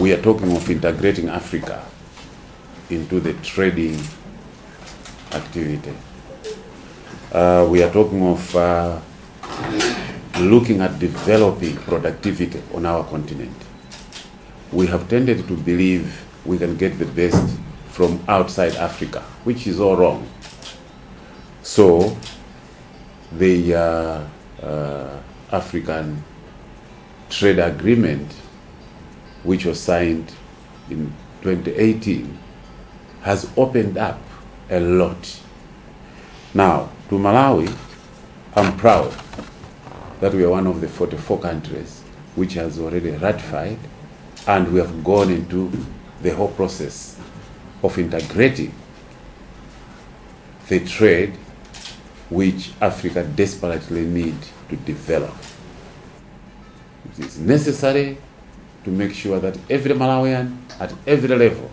we are talking of integrating Africa into the trading activity. We are talking of looking at developing productivity on our continent. We have tended to believe we can get the best from outside Africa, which is all wrong. So the African Trade Agreement, which was signed in 2018, has opened up a lot. Now, to Malawi, I'm proud that we are one of the 44 countries which has already ratified, and we have gone into the whole process of integrating the trade which Africa desperately needs to develop. It is necessary to make sure that every Malawian at every level,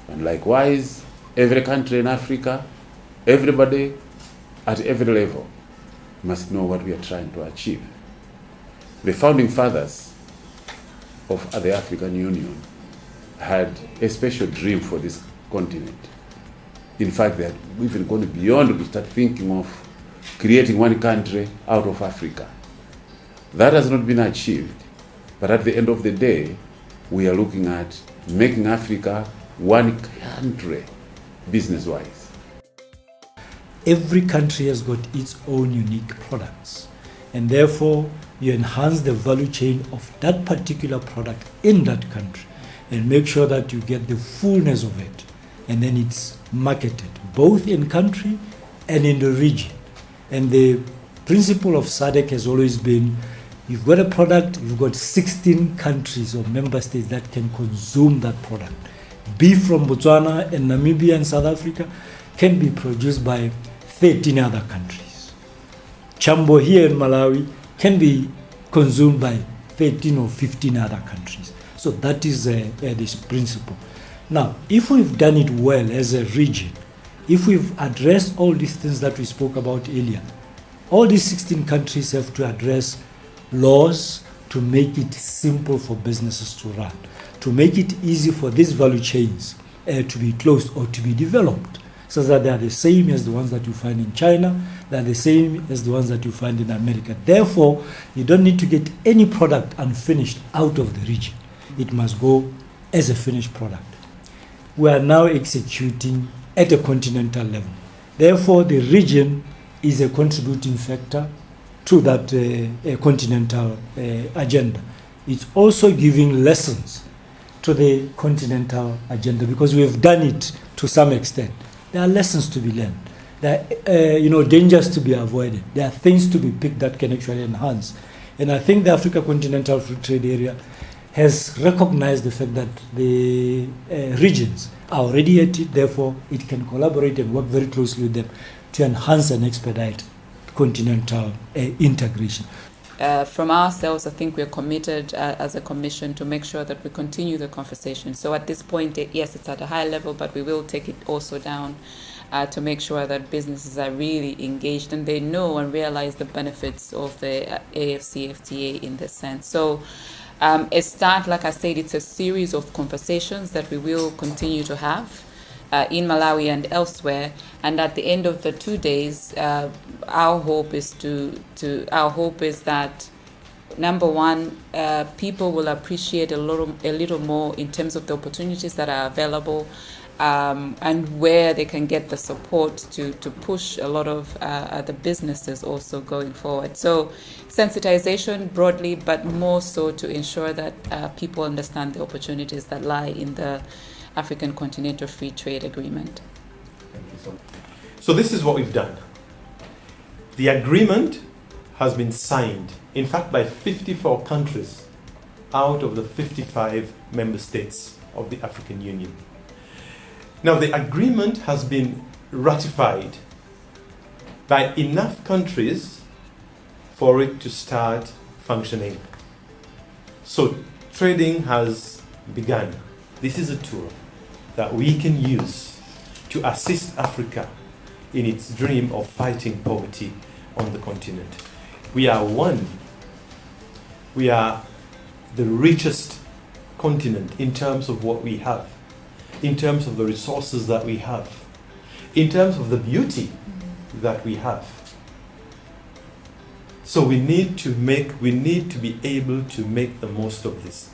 and likewise every country in Africa, everybody at every level must know what we are trying to achieve. The founding fathers of the African Union had a special dream for this continent. In fact, they had even gone beyond to start thinking of creating one country out of Africa. That has not been achieved, but at the end of the day, we are looking at making Africa one country business-wise. Every country has got its own unique products, and therefore you enhance the value chain of that particular product in that country and make sure that you get the fullness of it, and then it's marketed both in country and in the region. And the principle of SADC has always been, you've got a product, you've got 16 countries or member states that can consume that product. Beef from Botswana and Namibia and South Africa can be produced by 13 other countries. Chambo here in Malawi can be consumed by 13 or 15 other countries. So that is this principle. Now, if we've done it well as a region, if we've addressed all these things that we spoke about earlier, all these 16 countries have to address laws to make it simple for businesses to run, to make it easy for these value chains to be closed or to be developed, so that they are the same as the ones that you find in China, they are the same as the ones that you find in America. Therefore, you don't need to get any product unfinished out of the region. It must go as a finished product. We are now executing at a continental level. Therefore, the region is a contributing factor to that continental agenda. It's also giving lessons to the continental agenda because we have done it to some extent. There are lessons to be learned. There are dangers to be avoided. There are things to be picked that can actually enhance. And I think the Africa Continental Free Trade Area has recognized the fact that the regions are already at it, therefore it can collaborate and work very closely with them to enhance and expedite continental integration. From ourselves, I think we're committed as a commission to make sure that we continue the conversation. So at this point, yes, it's at a high level, but we will take it also down to make sure that businesses are really engaged and they know and realize the benefits of the AfCFTA in this sense. So it starts, like I said, it's a series of conversations that we will continue to have in Malawi and elsewhere. And at the end of the 2 days, our hope is that, number one, people will appreciate a little more in terms of the opportunities that are available and where they can get the support to push a lot of the businesses also going forward. So sensitization broadly, but more so to ensure that people understand the opportunities that lie in the African Continental Free Trade Agreement. Thank you so much. So this is what we've done. The agreement has been signed, in fact, by 54 countries out of the 55 member states of the African Union. Now, the agreement has been ratified by enough countries for it to start functioning. So trading has begun. This is a tool that we can use to assist Africa in its dream of fighting poverty on the continent. We are the richest continent in terms of what we have, in terms of the resources that we have, in terms of the beauty that we have. So we need to be able to make the most of this.